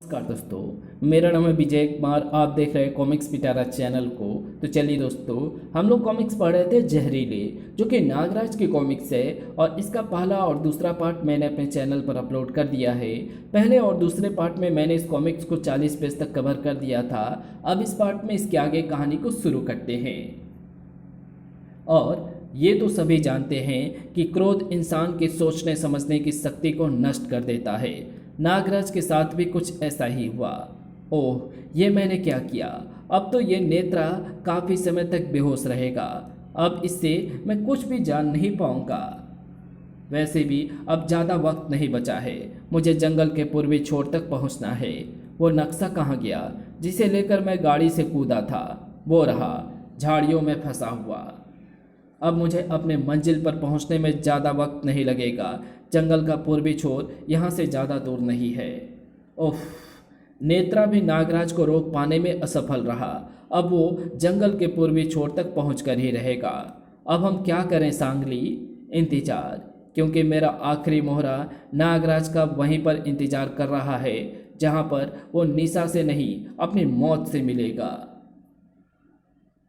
नमस्कार दोस्तों, मेरा नाम है विजय कुमार। आप देख रहे हैं कॉमिक्स पिटारा चैनल को। तो चलिए दोस्तों, हम लोग कॉमिक्स पढ़ रहे थे जहरीले, जो कि नागराज की कॉमिक्स है। और इसका पहला और दूसरा पार्ट मैंने अपने चैनल पर अपलोड कर दिया है। पहले और दूसरे पार्ट में मैंने इस कॉमिक्स को 40 पेज तक कवर कर दिया था। अब इस पार्ट में इसके आगे कहानी को शुरू करते हैं। और ये तो सभी जानते हैं कि क्रोध इंसान के सोचने समझने की शक्ति को नष्ट कर देता है। नागराज के साथ भी कुछ ऐसा ही हुआ। ओह, ये मैंने क्या किया। अब तो ये नेत्रा काफ़ी समय तक बेहोश रहेगा। अब इससे मैं कुछ भी जान नहीं पाऊंगा। वैसे भी अब ज़्यादा वक्त नहीं बचा है। मुझे जंगल के पूर्वी छोर तक पहुंचना है। वो नक्शा कहाँ गया जिसे लेकर मैं गाड़ी से कूदा था? वो रहा, झाड़ियों में फंसा हुआ। अब मुझे अपने मंजिल पर पहुंचने में ज़्यादा वक्त नहीं लगेगा। जंगल का पूर्वी छोर यहाँ से ज़्यादा दूर नहीं है। ओह, नेत्रा भी नागराज को रोक पाने में असफल रहा। अब वो जंगल के पूर्वी छोर तक पहुँच कर ही रहेगा। अब हम क्या करें सांगली? इंतजार, क्योंकि मेरा आखिरी मोहरा नागराज का वहीं पर इंतजार कर रहा है, जहाँ पर वो निशा से नहीं अपनी मौत से मिलेगा।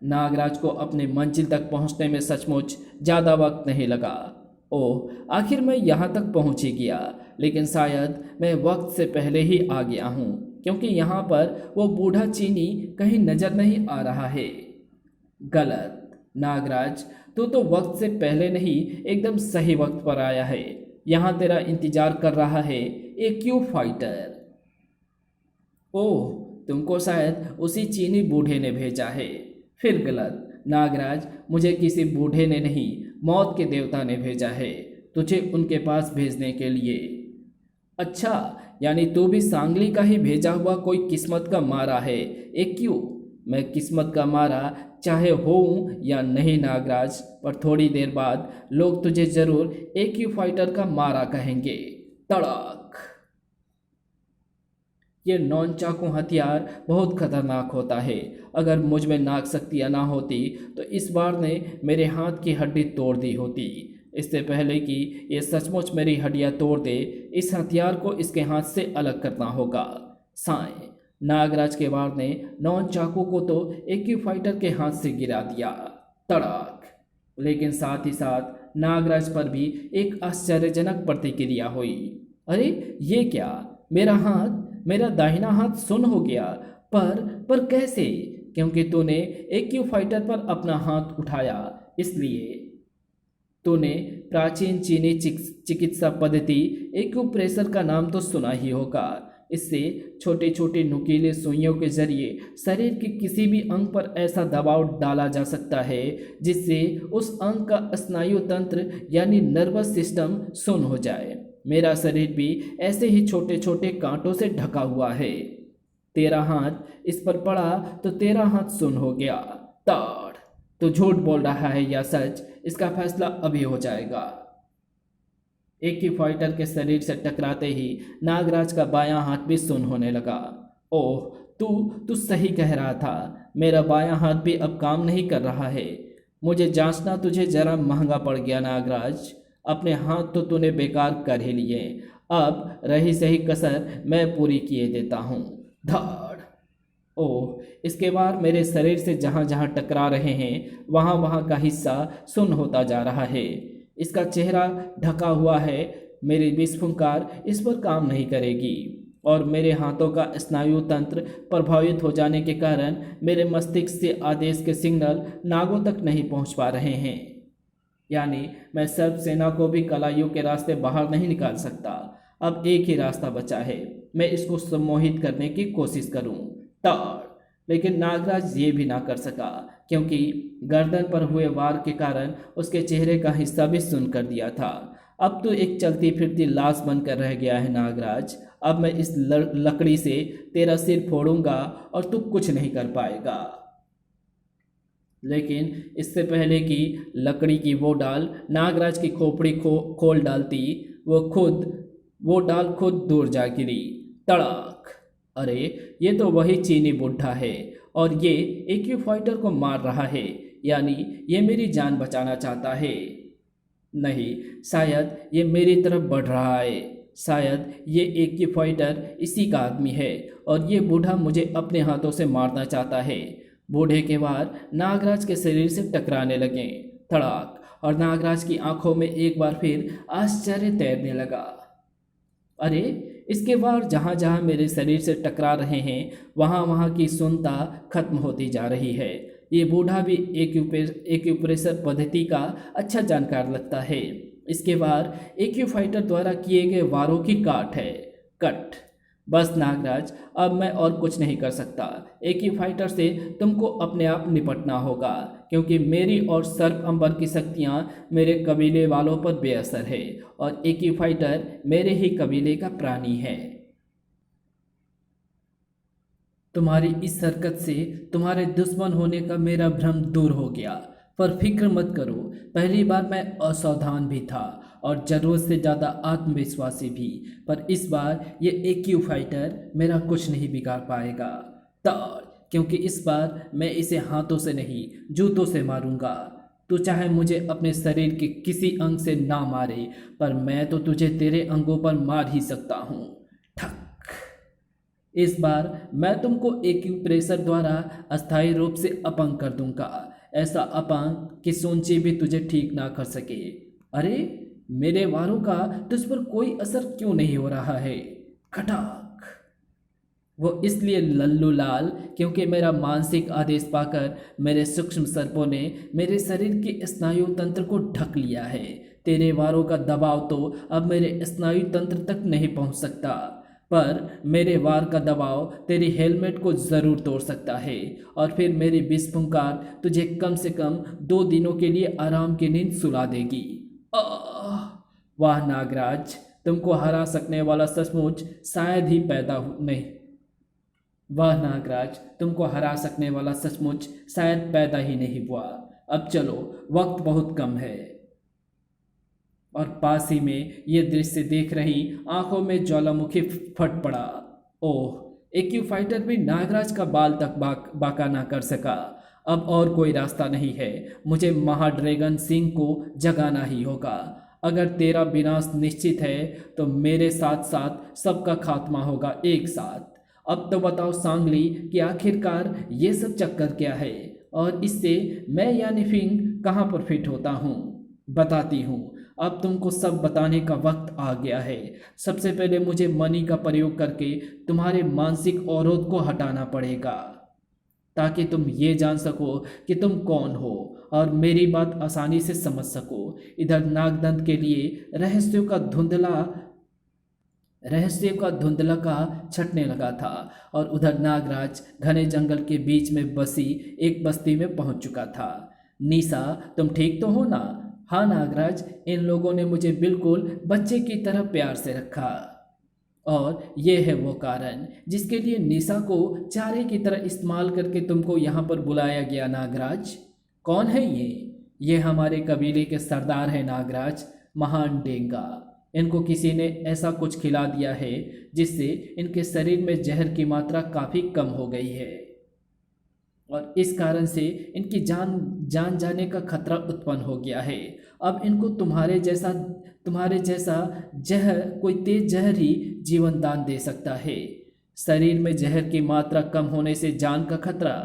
नागराज को अपने मंजिल तक पहुंचने में सचमुच ज़्यादा वक्त नहीं लगा। ओह, आखिर मैं यहाँ तक पहुँच ही गया। लेकिन शायद मैं वक्त से पहले ही आ गया हूँ, क्योंकि यहाँ पर वो बूढ़ा चीनी कहीं नज़र नहीं आ रहा है। गलत नागराज, तू तो वक्त से पहले नहीं, एकदम सही वक्त पर आया है। यहाँ तेरा इंतजार कर रहा है एक क्यू फाइटर। ओह, तुमको शायद उसी चीनी बूढ़े ने भेजा है। फिर गलत नागराज, मुझे किसी बूढ़े ने नहीं, मौत के देवता ने भेजा है तुझे उनके पास भेजने के लिए। अच्छा, यानी तू भी सांगली का ही भेजा हुआ कोई किस्मत का मारा है। एक क्यों? मैं किस्मत का मारा चाहे होऊं या नहीं नागराज, पर थोड़ी देर बाद लोग तुझे जरूर एक क्यू फाइटर का मारा कहेंगे। तड़क! ये नॉन चाकू हथियार बहुत खतरनाक होता है। अगर मुझ में नाक शक्तियाँ ना होती तो इस बार ने मेरे हाथ की हड्डी तोड़ दी होती। इससे पहले कि ये सचमुच मेरी हड्डियाँ तोड़ दे, इस हथियार को इसके हाथ से अलग करना होगा। साएं, नागराज के वार ने नॉन चाकू को तो एक ही फाइटर के हाथ से गिरा दिया। तड़क! लेकिन साथ ही साथ नागराज पर भी एक आश्चर्यजनक प्रतिक्रिया हुई। अरे ये क्या, मेरा दाहिना हाथ सुन्न हो गया। पर कैसे? क्योंकि तूने एक क्यू फाइटर पर अपना हाथ उठाया, इसलिए। तूने प्राचीन चीनी चिकित्सा पद्धति एक्यूप्रेशर का नाम तो सुना ही होगा। इससे छोटे छोटे नुकीले सुइयों के जरिए शरीर के किसी भी अंग पर ऐसा दबाव डाला जा सकता है जिससे उस अंग का स्नायु तंत्र यानी नर्वस सिस्टम सुन्न हो जाए। मेरा शरीर भी ऐसे ही छोटे छोटे कांटों से ढका हुआ है। तेरा हाथ इस पर पड़ा तो तेरा हाथ सुन्न हो गया। ताड़! तो झूठ बोल रहा है या सच, इसका फैसला अभी हो जाएगा। एक ही फाइटर के शरीर से टकराते ही नागराज का बायां हाथ भी सुन्न होने लगा। ओह, तू सही कह रहा था। मेरा बायां हाथ भी अब काम नहीं कर रहा है। मुझे जांचना तुझे जरा महंगा पड़ गया नागराज। अपने हाथ तो तूने बेकार कर ही लिए, अब रही सही कसर मैं पूरी किए देता हूँ। धाड़! ओह, इसके बाद मेरे शरीर से जहाँ जहाँ टकरा रहे हैं वहाँ वहाँ का हिस्सा सुन्न होता जा रहा है। इसका चेहरा ढका हुआ है। मेरी विस्फुंकार इस पर काम नहीं करेगी और मेरे हाथों का स्नायु तंत्र प्रभावित हो जाने के कारण मेरे मस्तिष्क से आदेश के सिग्नल नागों तक नहीं पहुँच पा रहे हैं। यानी मैं सर्प सेना को भी कलाइयों के रास्ते बाहर नहीं निकाल सकता। अब एक ही रास्ता बचा है, मैं इसको सम्मोहित करने की कोशिश करूं। ताड़! लेकिन नागराज ये भी ना कर सका, क्योंकि गर्दन पर हुए वार के कारण उसके चेहरे का हिस्सा भी सुन्न कर दिया था। अब तो एक चलती फिरती लाश बनकर रह गया है नागराज। अब मैं इस लकड़ी से तेरा सिर फोड़ूंगा और तू कुछ नहीं कर पाएगा। लेकिन इससे पहले कि लकड़ी की वो डाल नागराज की खोपड़ी खोल डालती, वो डाल खुद दूर जा गिरी। तड़क! अरे, ये तो वही चीनी बुढ़ा है और ये एक फाइटर को मार रहा है, यानी ये मेरी जान बचाना चाहता है। नहीं, शायद ये मेरी तरफ बढ़ रहा है। शायद ये एक फाइटर इसी का आदमी है और ये बूढ़ा मुझे अपने हाथों से मारना चाहता है। बूढ़े के वार नागराज के शरीर से टकराने लगे। धड़ाक, और नागराज की आंखों में एक बार फिर आश्चर्य तैरने लगा। अरे, इसके वार जहाँ जहाँ मेरे शरीर से टकरा रहे हैं वहाँ वहाँ की सुंदरता खत्म होती जा रही है। ये बूढ़ा भी एक्यूप्रेशर पद्धति का अच्छा जानकार लगता है। इसके वार एक्यू फाइटर द्वारा किए गए वारों की काट है। कट। बस नागराज, अब मैं और कुछ नहीं कर सकता। एक्यू फाइटर से तुमको अपने आप निपटना होगा, क्योंकि मेरी और सर्प अंबर की शक्तियाँ मेरे कबीले वालों पर बेअसर है और एक्यू फाइटर मेरे ही कबीले का प्राणी है। तुम्हारी इस हरकत से तुम्हारे दुश्मन होने का मेरा भ्रम दूर हो गया, पर फिक्र मत करो। पहली बार मैं असावधान भी था और ज़रूरत से ज़्यादा आत्मविश्वासी भी, पर इस बार ये एक्यू फाइटर मेरा कुछ नहीं बिगाड़ पाएगा। दौड़, क्योंकि इस बार मैं इसे हाथों से नहीं जूतों से मारूंगा। तू चाहे मुझे अपने शरीर के किसी अंग से ना मारे, पर मैं तो तुझे तेरे अंगों पर मार ही सकता हूँ। ठक। इस बार मैं तुमको एक्यूप्रेशर द्वारा अस्थायी रूप से अपंग कर दूंगा, ऐसा अपंग कि सोंची भी तुझे ठीक ना कर सके। अरे, मेरे वारों का तुझ पर कोई असर क्यों नहीं हो रहा है? खटाक। वो इसलिए लल्लू लाल, क्योंकि मेरा मानसिक आदेश पाकर मेरे सूक्ष्म सर्पों ने मेरे शरीर के स्नायु तंत्र को ढक लिया है। तेरे वारों का दबाव तो अब मेरे स्नायु तंत्र तक नहीं पहुंच सकता, पर मेरे वार का दबाव तेरी हेलमेट को ज़रूर तोड़ सकता है और फिर मेरी विस्फुंकार तुझे कम से कम 2 दिनों के लिए आराम की नींद सुला देगी। आह! वाह नागराज, तुमको हरा सकने वाला सचमुच शायद ही पैदा नहीं। वह नागराज, तुमको हरा सकने वाला सचमुच शायद पैदा ही नहीं हुआ। अब चलो, वक्त बहुत कम है। और पास ही में ये दृश्य देख रही आंखों में ज्वालामुखी फट पड़ा। ओह, एक्यू फाइटर भी नागराज का बाल तक बाका ना कर सका। अब और कोई रास्ता नहीं है, मुझे महाड्रैगन सिंह को जगाना ही होगा। अगर तेरा विनाश निश्चित है तो मेरे साथ साथ सबका खात्मा होगा एक साथ। अब तो बताओ सांगली कि आखिरकार ये सब चक्कर क्या है और इससे मैं यानी फिंग कहाँ पर फिट होता हूँ। बताती हूँ, अब तुमको सब बताने का वक्त आ गया है। सबसे पहले मुझे मनी का प्रयोग करके तुम्हारे मानसिक अवरोध को हटाना पड़ेगा, ताकि तुम ये जान सको कि तुम कौन हो और मेरी बात आसानी से समझ सको। इधर नागदंत के लिए रहस्यों का धुंधला का छटने लगा था और उधर नागराज घने जंगल के बीच में बसी एक बस्ती में पहुंच चुका था। निशा, तुम ठीक तो हो ना? हाँ नागराज, इन लोगों ने मुझे बिल्कुल बच्चे की तरह प्यार से रखा और ये है वो कारण जिसके लिए निशा को चारे की तरह इस्तेमाल करके तुमको यहाँ पर बुलाया गया। नागराज, कौन है ये हमारे कबीले के सरदार हैं नागराज, महान डेंगा। इनको किसी ने ऐसा कुछ खिला दिया है जिससे इनके शरीर में जहर की मात्रा काफ़ी कम हो गई है और इस कारण से इनकी जान जाने का खतरा उत्पन्न हो गया है। अब इनको तुम्हारे जैसा जहर, कोई तेज जहर ही जीवन दान दे सकता है। शरीर में जहर की मात्रा कम होने से जान का खतरा,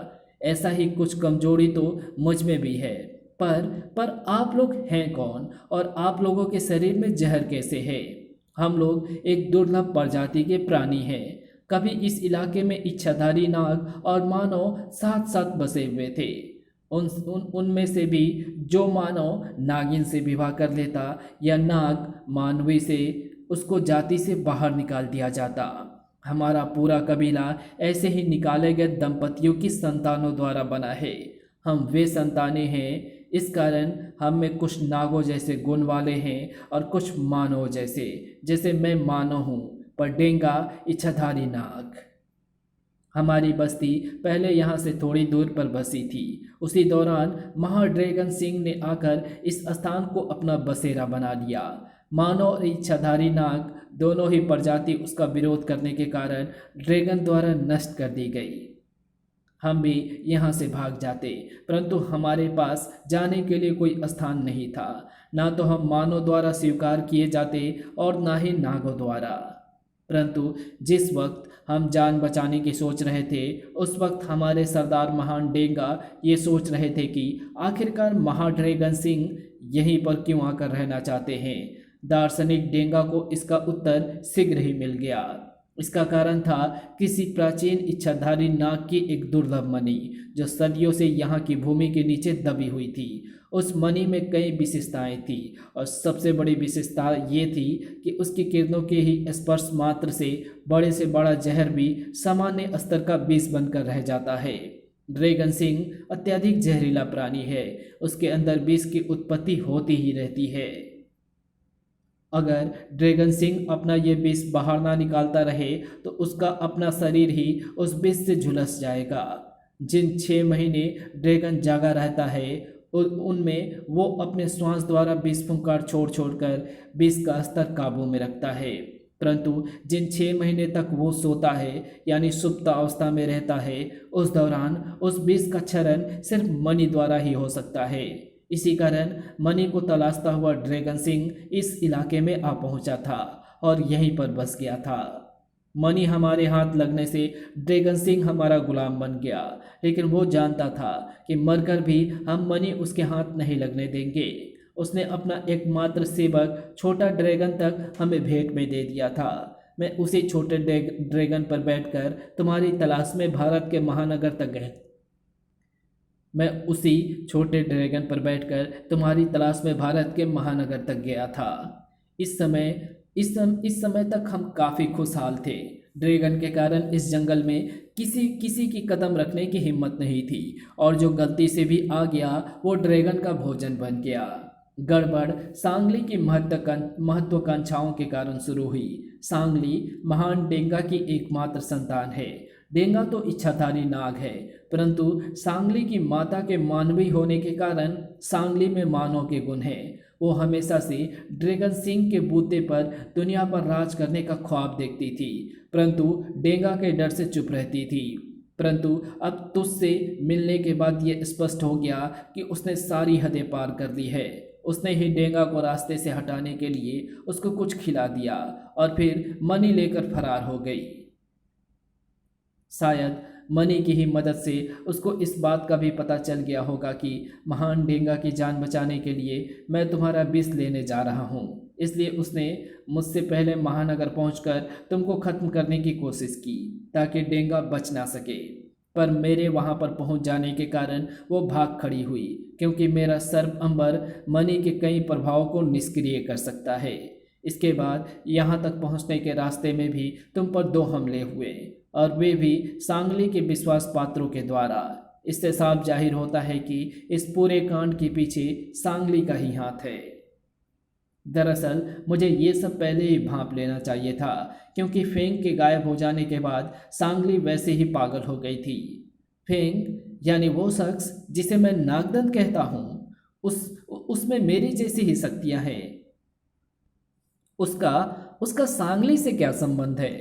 ऐसा ही कुछ कमजोरी तो मुझ में भी है। पर आप लोग हैं कौन और आप लोगों के शरीर में जहर कैसे है? हम लोग एक दुर्लभ प्रजाति के प्राणी हैं। कभी इस इलाके में इच्छाधारी नाग और मानव साथ साथ बसे हुए थे। उनमें से भी जो मानव नागिन से विवाह कर लेता या नाग मानवी से, उसको जाति से बाहर निकाल दिया जाता। हमारा पूरा कबीला ऐसे ही निकाले गए दंपतियों की संतानों द्वारा बना है। हम वे संतानें हैं, इस कारण हम में कुछ नागों जैसे गुण वाले हैं और कुछ मानव जैसे मैं मानव हूँ, पर डेंगा इच्छाधारी नाग। हमारी बस्ती पहले यहाँ से थोड़ी दूर पर बसी थी। उसी दौरान महाड्रैगन सिंह ने आकर इस स्थान को अपना बसेरा बना लिया। मानव और इच्छाधारी नाग दोनों ही प्रजाति उसका विरोध करने के कारण ड्रैगन द्वारा नष्ट कर दी गई। हम भी यहाँ से भाग जाते, परंतु हमारे पास जाने के लिए कोई स्थान नहीं था। ना तो हम मानव द्वारा स्वीकार किए जाते और ना ही नागों द्वारा। परंतु जिस वक्त हम जान बचाने की सोच रहे थे, उस वक्त हमारे सरदार महान डेंगा ये सोच रहे थे कि आखिरकार महाड्रैगन सिंह यहीं पर क्यों आकर रहना चाहते हैं। दार्शनिक डेंगा को इसका उत्तर शीघ्र ही मिल गया। इसका कारण था किसी प्राचीन इच्छाधारी नाग की एक दुर्लभ मणि, जो सदियों से यहाँ की भूमि के नीचे दबी हुई थी। उस मणि में कई विशेषताएं थी और सबसे बड़ी विशेषता ये थी कि उसकी किरणों के ही स्पर्श मात्र से बड़ा जहर भी सामान्य स्तर का विष बनकर रह जाता है। ड्रैगन सिंह अत्यधिक जहरीला प्राणी है, उसके अंदर विष की उत्पत्ति होती ही रहती है। अगर ड्रैगन सिंह अपना ये विष बाहर ना निकालता रहे तो उसका अपना शरीर ही उस विष से झुलस जाएगा। जिन 6 महीने ड्रैगन जागा रहता है उनमें वो अपने श्वास द्वारा विष फुंकार छोड़ छोड़कर विष का स्तर काबू में रखता है, परंतु जिन 6 महीने तक वो सोता है यानी सुप्त अवस्था में रहता है, उस दौरान उस विष का क्षरण सिर्फ मणि द्वारा ही हो सकता है। इसी कारण मणि को तलाशता हुआ ड्रैगन सिंह इस इलाके में आ पहुंचा था और यहीं पर बस गया था। मणि हमारे हाथ लगने से ड्रैगन सिंह हमारा गुलाम बन गया, लेकिन वो जानता था कि मरकर भी हम मणि उसके हाथ नहीं लगने देंगे। उसने अपना एकमात्र सेवक छोटा ड्रैगन तक हमें भेंट में दे दिया था। मैं उसी छोटे ड्रैगन पर बैठकर तुम्हारी तलाश में भारत के महानगर तक गया। मैं उसी छोटे ड्रैगन पर बैठकर तुम्हारी तलाश में भारत के महानगर तक गया था। इस समय तक हम काफ़ी खुशहाल थे। ड्रैगन के कारण इस जंगल में किसी की कदम रखने की हिम्मत नहीं थी, और जो गलती से भी आ गया वो ड्रैगन का भोजन बन गया। गड़बड़ सांगली की महत्वाकांक्षाओं के कारण शुरू हुई। सांगली महान डेंगा की एकमात्र संतान है। डेंगा तो इच्छाधारी नाग है, परंतु सांगली की माता के मानवीय होने के कारण सांगली में मानव के गुण हैं। वो हमेशा से ड्रैगन सिंह के बूते पर दुनिया पर राज करने का ख्वाब देखती थी, परंतु डेंगा के डर से चुप रहती थी। परंतु अब तुझसे मिलने के बाद ये स्पष्ट हो गया कि उसने सारी हदें पार कर दी है। उसने ही डेंगा को रास्ते से हटाने के लिए उसको कुछ खिला दिया और फिर मणि लेकर फरार हो गई। शायद मणि की ही मदद से उसको इस बात का भी पता चल गया होगा कि महान डेंगा की जान बचाने के लिए मैं तुम्हारा विष लेने जा रहा हूँ, इसलिए उसने मुझसे पहले महानगर पहुंचकर तुमको खत्म करने की कोशिश की ताकि डेंगा बच ना सके। पर मेरे वहां पर पहुंच जाने के कारण वो भाग खड़ी हुई, क्योंकि मेरा सर्प अंबर मणि के कई प्रभावों को निष्क्रिय कर सकता है। इसके बाद यहाँ तक पहुँचने के रास्ते में भी तुम पर 2 हमले हुए, और वे भी सांगली के विश्वास पात्रों के द्वारा। इससे साफ जाहिर होता है कि इस पूरे कांड के पीछे सांगली का ही हाथ है। दरअसल मुझे ये सब पहले ही भांप लेना चाहिए था, क्योंकि फेंग के गायब हो जाने के बाद सांगली वैसे ही पागल हो गई थी। फेंग यानी वो शख्स जिसे मैं नागदंत कहता हूँ, उसमें मेरी जैसी ही शक्तियाँ हैं। उसका सांगली से क्या संबंध है?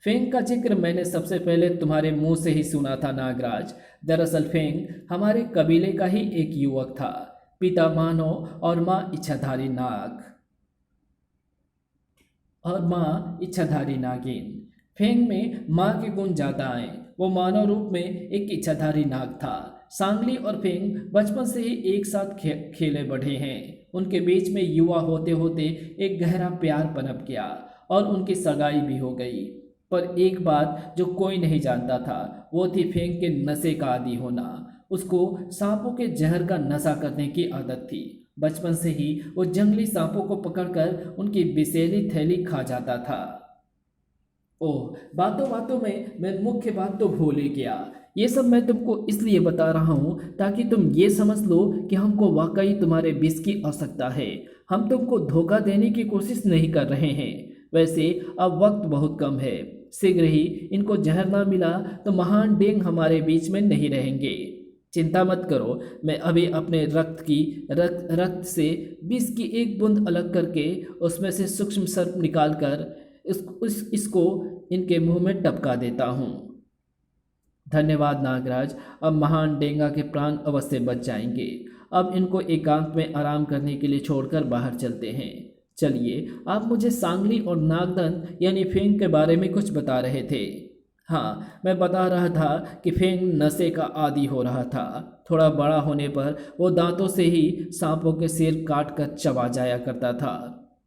फेंग का जिक्र मैंने सबसे पहले तुम्हारे मुंह से ही सुना था नागराज। दरअसल फेंग हमारे कबीले का ही एक युवक था, पिता मानव और माँ इच्छाधारी नागिन। फेंग में माँ के गुण ज्यादा आए। वो मानव रूप में एक इच्छाधारी नाग था। सांगली और फेंग बचपन से ही एक साथ खेले बढ़े हैं। उनके बीच में युवा होते होते एक गहरा प्यार पनप गया और उनकी सगाई भी हो गई। पर एक बात जो कोई नहीं जानता था वो थी फेंग के नशे का आदी होना। उसको सांपों के जहर का नशा करने की आदत थी। बचपन से ही वो जंगली सांपों को पकड़कर उनकी विषैली थैली खा जाता था। ओह, बातों बातों में मैं मुख्य बात तो भूल ही गया। ये सब मैं तुमको इसलिए बता रहा हूँ ताकि तुम ये समझ लो कि हमको वाकई तुम्हारे विष की आवश्यकता है। हम तुमको धोखा देने की कोशिश नहीं कर रहे हैं। वैसे अब वक्त बहुत कम है। शीघ्र ही इनको जहर ना मिला तो महान डेंग हमारे बीच में नहीं रहेंगे। चिंता मत करो, मैं अभी अपने रक्त से विष की एक बूंद अलग करके उसमें से सूक्ष्म सर्प निकालकर इसको इनके मुंह में टपका देता हूँ। धन्यवाद नागराज, अब महान डेंगा के प्राण अवश्य बच जाएंगे। अब इनको एकांत में आराम करने के लिए छोड़कर बाहर चलते हैं। चलिए, आप मुझे सांगली और नागदंत यानी फेंग के बारे में कुछ बता रहे थे। हाँ, मैं बता रहा था कि फेंग नशे का आदी हो रहा था। थोड़ा बड़ा होने पर वो दांतों से ही सांपों के सिर काट कर चबा जाया करता था।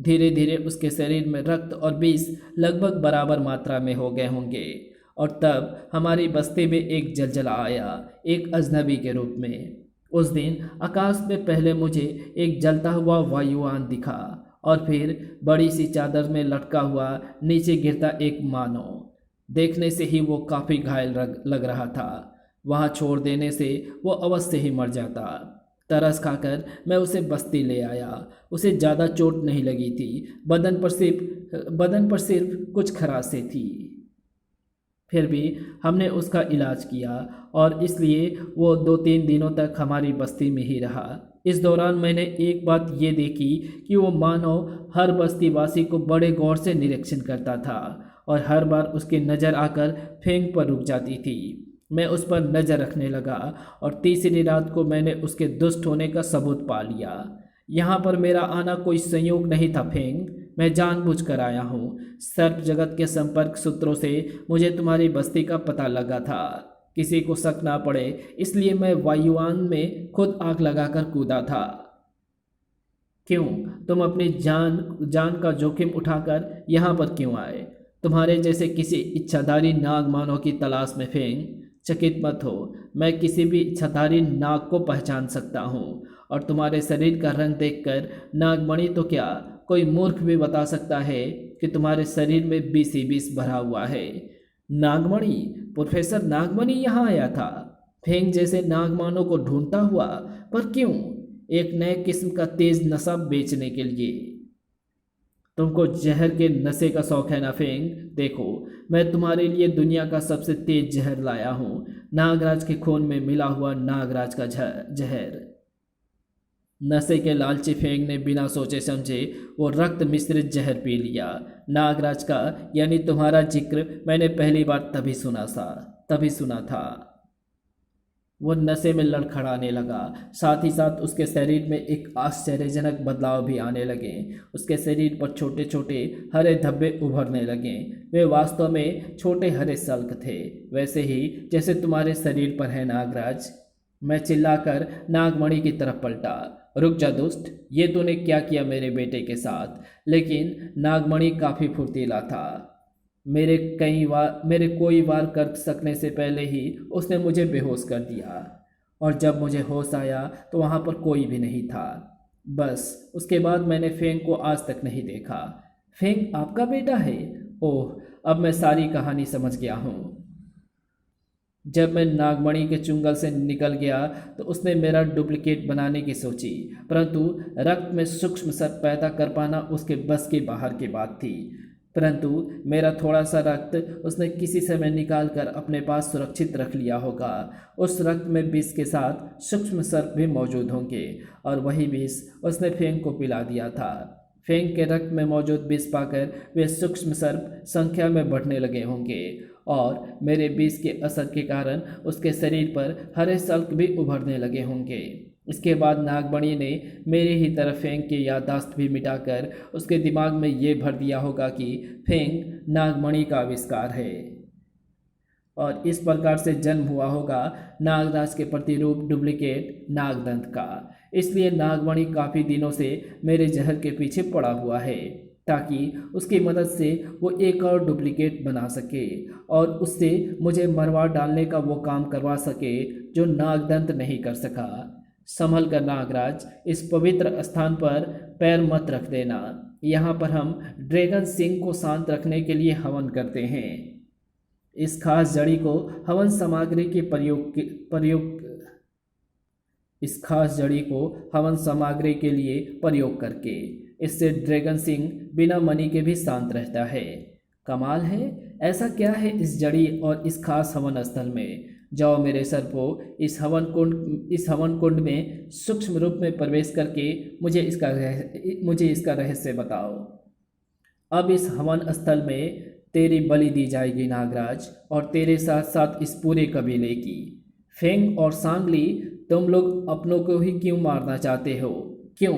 धीरे धीरे उसके शरीर में रक्त और विष लगभग बराबर मात्रा में हो गए होंगे। और तब हमारी बस्ती में एक जलजला आया, एक अजनबी के रूप में। उस दिन आकाश में पहले मुझे एक जलता हुआ वायुयान दिखा और फिर बड़ी सी चादर में लटका हुआ नीचे गिरता एक मानव। देखने से ही वो काफ़ी घायल लग रहा था। वहाँ छोड़ देने से वो अवश्य ही मर जाता। तरस खाकर मैं उसे बस्ती ले आया। उसे ज़्यादा चोट नहीं लगी थी, बदन पर सिर्फ कुछ खराशें थी। फिर भी हमने उसका इलाज किया और इसलिए वो 2-3 दिनों तक हमारी बस्ती में ही रहा। इस दौरान मैंने एक बात ये देखी कि वो मानव हर बस्तीवासी को बड़े गौर से निरीक्षण करता था और हर बार उसकी नज़र आकर फेंग पर रुक जाती थी। मैं उस पर नज़र रखने लगा और तीसरी रात को मैंने उसके दुष्ट होने का सबूत पा लिया। यहाँ पर मेरा आना कोई संयोग नहीं था फेंग, मैं जानबूझकर आया हूँ। सर्प जगत के संपर्क सूत्रों से मुझे तुम्हारी बस्ती का पता लगा था। किसी को शक ना पड़े इसलिए मैं वायुयान में खुद आग लगाकर कूदा था। क्यों? तुम अपनी जान का जोखिम उठाकर यहाँ पर क्यों आए? तुम्हारे जैसे किसी इच्छाधारी नाग मानव की तलाश में फेंग। चकित मत हो, मैं किसी भी इच्छाधारी नाग को पहचान सकता हूँ और तुम्हारे शरीर का रंग देखकर नागमणि तो क्या, कोई मूर्ख भी बता सकता है कि तुम्हारे शरीर में विष ही विष भरा हुआ है। नागमणि? प्रोफेसर नागमणि यहाँ आया था फेंग जैसे नागमानों को ढूंढता हुआ, पर क्यों? एक नए किस्म का तेज नशा बेचने के लिए। तुमको जहर के नशे का शौक है ना फेंग? देखो, मैं तुम्हारे लिए दुनिया का सबसे तेज जहर लाया हूँ, नागराज के खून में मिला हुआ नागराज का जहर। नशे के लालची फेंग ने बिना सोचे समझे वो रक्त मिश्रित जहर पी लिया। नागराज का यानी तुम्हारा जिक्र मैंने पहली बार तभी सुना था। वो नशे में लड़खड़ाने लगा, साथ ही साथ उसके शरीर में एक आश्चर्यजनक बदलाव भी आने लगे। उसके शरीर पर छोटे छोटे हरे धब्बे उभरने लगे। वे वास्तव में छोटे हरे सल्क थे, वैसे ही जैसे तुम्हारे शरीर पर है नागराज। मैं चिल्लाकर नागमणि की तरफ पलटा। रुक जा दुष्ट, ये तूने क्या किया मेरे बेटे के साथ? लेकिन नागमणि काफ़ी फुर्तीला था। मेरे कोई वार कर सकने से पहले ही उसने मुझे बेहोश कर दिया और जब मुझे होश आया तो वहाँ पर कोई भी नहीं था। बस उसके बाद मैंने फेंग को आज तक नहीं देखा। फेंग आपका बेटा है? ओह, अब मैं सारी कहानी समझ गया हूँ। जब मैं नागमणि के चुंगल से निकल गया तो उसने मेरा डुप्लीकेट बनाने की सोची, परंतु रक्त में सूक्ष्म सर्प पैदा कर पाना उसके बस के बाहर की बात थी। परंतु मेरा थोड़ा सा रक्त उसने किसी समय निकाल कर अपने पास सुरक्षित रख लिया होगा। उस रक्त में विष के साथ सूक्ष्म सर्प भी मौजूद होंगे और वही विष उसने फेंग को पिला दिया था। फेंग के रक्त में मौजूद विष पाकर वे सूक्ष्म सर्प संख्या में बढ़ने लगे होंगे और मेरे विष के असर के कारण उसके शरीर पर हरे सल्क भी उभरने लगे होंगे। इसके बाद नागमणि ने मेरी ही तरफ फेंग की याददाश्त भी मिटाकर उसके दिमाग में ये भर दिया होगा कि फेंग नागमणि का आविष्कार है और इस प्रकार से जन्म हुआ होगा नागराज के प्रतिरूप डुप्लीकेट नागदंत का। इसलिए नागमणि काफ़ी दिनों से मेरे जहर के पीछे पड़ा हुआ है ताकि उसकी मदद से वो एक और डुप्लीकेट बना सके और उससे मुझे मरवा डालने का वो काम करवा सके जो नागदंत नहीं कर सका। संभल कर नागराज, इस पवित्र स्थान पर पैर मत रख देना। यहाँ पर हम ड्रैगन सिंह को शांत रखने के लिए हवन करते हैं। इस खास जड़ी को हवन सामग्री के प्रयोग करके इससे ड्रैगन सिंह बिना मनी के भी शांत रहता है। कमाल है, ऐसा क्या है इस जड़ी और इस खास हवन स्थल में? जाओ मेरे सर्पो, इस हवन कुंड में सूक्ष्म रूप में प्रवेश करके मुझे इसका रहस्य बताओ। अब इस हवन स्थल में तेरी बलि दी जाएगी नागराज, और तेरे साथ साथ इस पूरे कबीले की। फेंग और सांगली, तुम लोग अपनों को ही क्यों मारना चाहते हो? क्यों?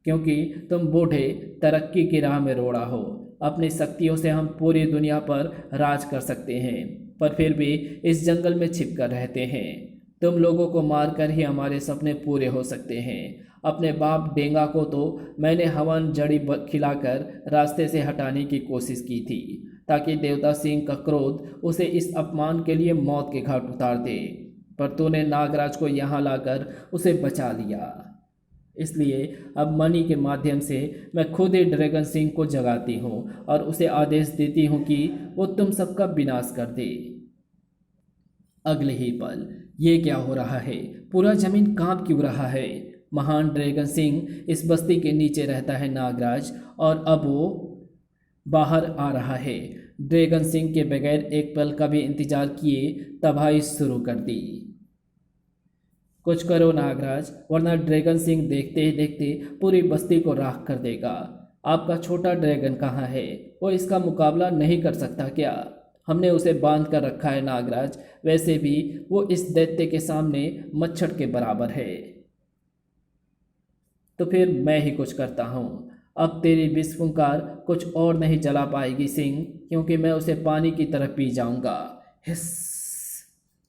क्योंकि तुम बूढ़े, तरक्की की राह में रोड़ा हो। अपनी शक्तियों से हम पूरी दुनिया पर राज कर सकते हैं, पर फिर भी इस जंगल में छिप कर रहते हैं। तुम लोगों को मारकर ही हमारे सपने पूरे हो सकते हैं। अपने बाप डेंगा को तो मैंने हवन जड़ी खिलाकर रास्ते से हटाने की कोशिश की थी, ताकि देवता सिंह का क्रोध उसे इस अपमान के लिए मौत के घाट उतार दे, पर तूने नागराज को यहाँ लाकर उसे बचा लिया। इसलिए अब मणि के माध्यम से मैं खुद ही ड्रैगन सिंह को जगाती हूँ और उसे आदेश देती हूँ कि वो तुम सबका विनाश कर दे। अगले ही पल, ये क्या हो रहा है? पूरा जमीन कांप क्यों रहा है? महान ड्रैगन सिंह इस बस्ती के नीचे रहता है नागराज, और अब वो बाहर आ रहा है। ड्रैगन सिंह के बगैर एक पल का भी इंतजार किए तबाही शुरू कर दी। कुछ करो नागराज, वरना ड्रैगन सिंह देखते ही देखते पूरी बस्ती को राख कर देगा। आपका छोटा ड्रैगन कहाँ है? वो इसका मुकाबला नहीं कर सकता क्या? हमने उसे बांध कर रखा है नागराज, वैसे भी वो इस दैत्य के सामने मच्छर के बराबर है। तो फिर मैं ही कुछ करता हूँ। अब तेरी विस्फुंकार कुछ और नहीं जला पाएगी सिंह, क्योंकि मैं उसे पानी की तरह पी जाऊंगा। हिस।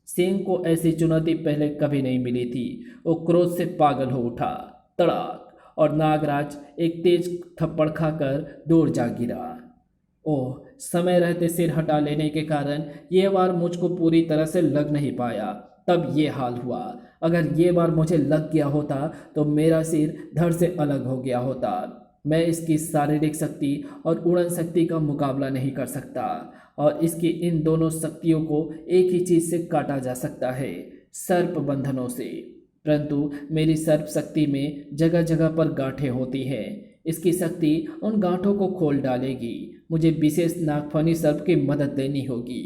सिंह को ऐसी चुनौती पहले कभी नहीं मिली थी। वो क्रोध से पागल हो उठा। तड़ाक, और नागराज एक तेज थप्पड़ खाकर दूर जा गिरा। ओह, समय रहते सिर हटा लेने के कारण ये बार मुझको पूरी तरह से लग नहीं पाया, तब ये हाल हुआ। अगर ये बार मुझे लग गया होता तो मेरा सिर धड़ से अलग हो गया होता। मैं इसकी शारीरिक शक्ति और उड़न शक्ति का मुकाबला नहीं कर सकता, और इसकी इन दोनों शक्तियों को एक ही चीज़ से काटा जा सकता है, सर्प बंधनों से। परंतु मेरी सर्प शक्ति में जगह जगह पर गांठें होती हैं। इसकी शक्ति उन गांठों को खोल डालेगी। मुझे विशेष नागफनी सर्प की मदद लेनी होगी।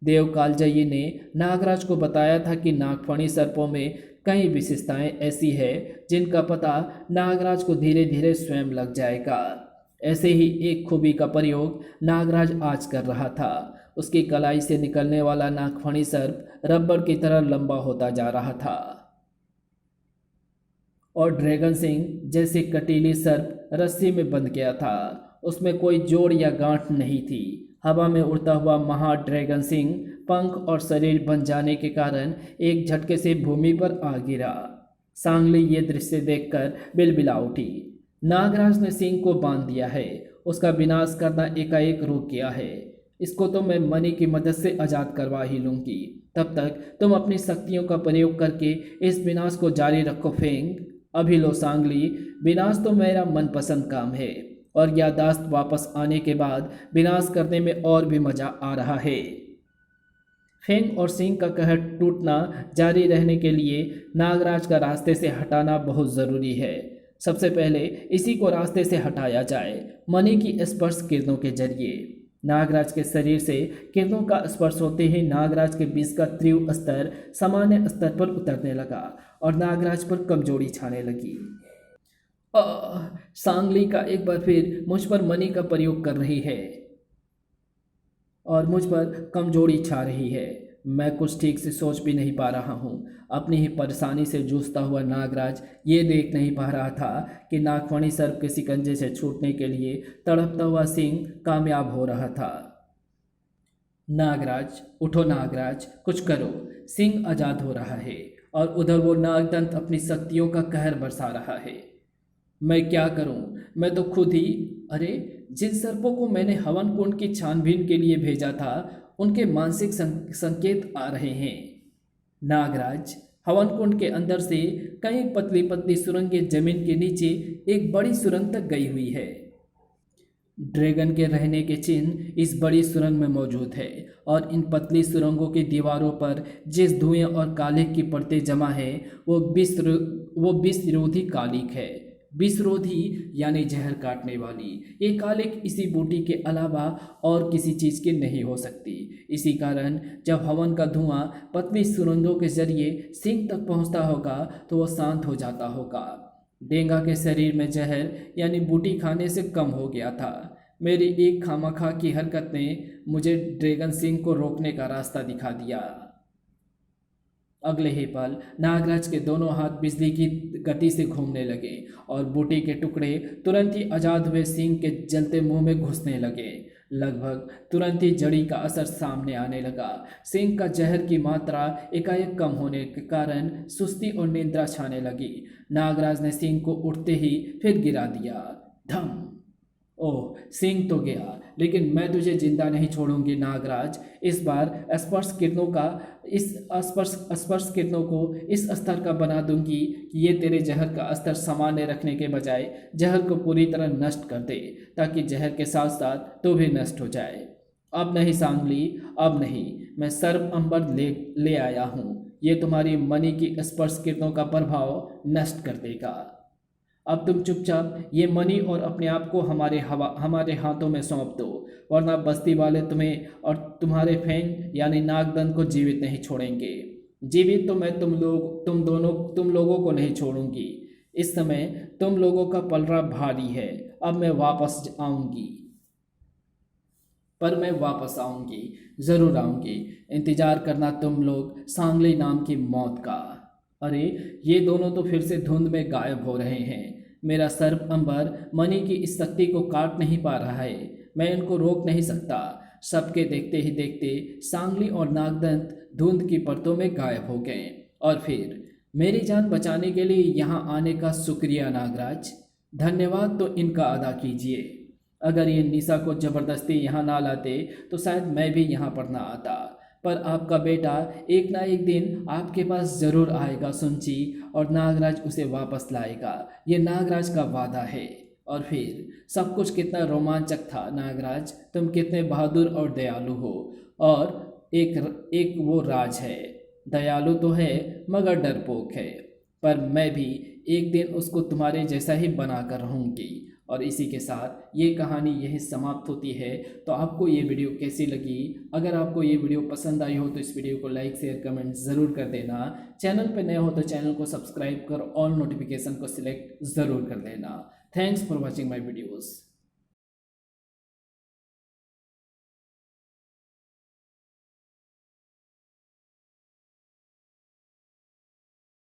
देव कालजयी ने नागराज को बताया था कि नागफनी सर्पों में कई विशेषताएं ऐसी है जिनका पता नागराज को धीरे धीरे स्वयं लग जाएगा। ऐसे ही एक खूबी का प्रयोग नागराज आज कर रहा था। उसकी कलाई से निकलने वाला नागफनी सर्प रबड़ की तरह लंबा होता जा रहा था, और ड्रैगन सिंह जैसे कटीली सर्प रस्सी में बंध गया था। उसमें कोई जोड़ या गांठ नहीं थी। हवा में उड़ता हुआ महा ड्रैगन सिंह पंख और शरीर बन जाने के कारण एक झटके से भूमि पर आ गिरा। सांगली ये दृश्य देखकर बिलबिला उठी। नागराज ने सिंह को बांध दिया है। उसका विनाश करना एकाएक रुक गया है। इसको तो मैं मणि की मदद से आज़ाद करवा ही लूंगी। तब तक तुम अपनी शक्तियों का प्रयोग करके इस विनाश को जारी रखो फेंग। अभी लो सांगली, विनाश तो मेरा मनपसंद काम है, और यादाश्त वापस आने के बाद विनाश करने में और भी मजा आ रहा है। फेंग और सिंह का कहर टूटना जारी रहने के लिए नागराज का रास्ते से हटाना बहुत ज़रूरी है। सबसे पहले इसी को रास्ते से हटाया जाए, मणि की स्पर्श किरणों के जरिए। नागराज के शरीर से किरणों का स्पर्श होते ही नागराज के बीच का तीव्र स्तर सामान्य स्तर पर उतरने लगा और नागराज पर कमजोरी छाने लगी। सांगली का एक बार फिर मुझ पर मणि का प्रयोग कर रही है और मुझ पर कमजोरी छा रही है। मैं कुछ ठीक से सोच भी नहीं पा रहा हूँ। अपनी ही परेशानी से जूझता हुआ नागराज ये देख नहीं पा रहा था कि नागफणी सर्प के शिकंजे से छूटने के लिए तड़पता हुआ सिंह कामयाब हो रहा था। नागराज, उठो नागराज, कुछ करो। सिंह आजाद हो रहा है और उधर वो नागदंत अपनी शक्तियों का कहर बरसा रहा है। मैं क्या करूं? मैं तो खुद ही, अरे, जिन सर्पों को मैंने हवन कुंड की छानबीन के लिए भेजा था उनके मानसिक संकेत आ रहे हैं। नागराज, हवन कुंड के अंदर से कई पतली पतली सुरंगें जमीन के नीचे एक बड़ी सुरंग तक गई हुई है। ड्रैगन के रहने के चिन्ह इस बड़ी सुरंग में मौजूद है, और इन पतली सुरंगों की दीवारों पर जिस धुएं और कालिक की परतें जमा है वो विषरोधी कालिक है। विषरोधी यानी जहर काटने वाली। ये कालिक इसी बूटी के अलावा और किसी चीज़ की नहीं हो सकती। इसी कारण जब हवन का धुआं पतली सुरंगों के जरिए सिंह तक पहुंचता होगा तो वह शांत हो जाता होगा। डेंगा के शरीर में जहर यानी बूटी खाने से कम हो गया था। मेरी एक खामखा की हरकत ने मुझे ड्रैगन सिंह को रोकने का रास्ता दिखा दिया। अगले ही पल नागराज के दोनों हाथ बिजली की गति से घूमने लगे और बूटी के टुकड़े तुरंत ही आजाद हुए सिंह के जलते मुंह में घुसने लगे। लगभग तुरंत ही जड़ी का असर सामने आने लगा। सिंह का जहर की मात्रा एकाएक कम होने के कारण सुस्ती और निद्रा छाने लगी। नागराज ने सिंह को उठते ही फिर गिरा दिया। धम। ओह, सिंह तो गया, लेकिन मैं तुझे जिंदा नहीं छोड़ूंगी नागराज। इस बार स्पर्श किरणों को इस स्तर का बना दूंगी कि ये तेरे जहर का स्तर सामान्य रखने के बजाय जहर को पूरी तरह नष्ट कर दे, ताकि जहर के साथ साथ तो भी नष्ट हो जाए। अब नहीं सांगली, अब नहीं। मैं सर्प अंबर ले आया हूँ। ये तुम्हारी मणि की स्पर्श किरणों का प्रभाव नष्ट कर देगा। अब तुम चुपचाप ये मणि और अपने आप को हमारे हाथों में सौंप दो, वरना बस्ती वाले तुम्हें और तुम्हारे फैंग यानी नागदंत को जीवित नहीं छोड़ेंगे। जीवित तो मैं तुम लोगों को नहीं छोड़ूंगी। इस समय तुम लोगों का पलड़ा भारी है। अब मैं वापस आऊंगी, पर मैं वापस आऊंगी, जरूर आऊंगी। इंतजार करना तुम लोग सांगली नाम की मौत का। अरे, ये दोनों तो फिर से धुंध में गायब हो रहे हैं। मेरा सर्प अंबर मणि की इस शक्ति को काट नहीं पा रहा है। मैं इनको रोक नहीं सकता। सबके देखते ही देखते सांगली और नागदंत धुंध की परतों में गायब हो गए। और फिर मेरी जान बचाने के लिए यहाँ आने का शुक्रिया नागराज। धन्यवाद तो इनका अदा कीजिए। अगर ये निशा को जबरदस्ती यहाँ ना लाते तो शायद मैं भी यहाँ पर ना आता। पर आपका बेटा एक ना एक दिन आपके पास जरूर आएगा सुनची, और नागराज उसे वापस लाएगा। ये नागराज का वादा है। और फिर सब कुछ कितना रोमांचक था नागराज। तुम कितने बहादुर और दयालु हो। और एक वो राज है, दयालु तो है मगर डरपोक है। पर मैं भी एक दिन उसको तुम्हारे जैसा ही बना कर रहूँगी। और इसी के साथ ये कहानी यही समाप्त होती है। तो आपको ये वीडियो कैसी लगी? अगर आपको ये वीडियो पसंद आई हो तो इस वीडियो को लाइक शेयर कमेंट ज़रूर कर देना। चैनल पर नए हो तो चैनल को सब्सक्राइब कर ऑल नोटिफिकेशन को सिलेक्ट ज़रूर कर देना। Thanks for watching my videos.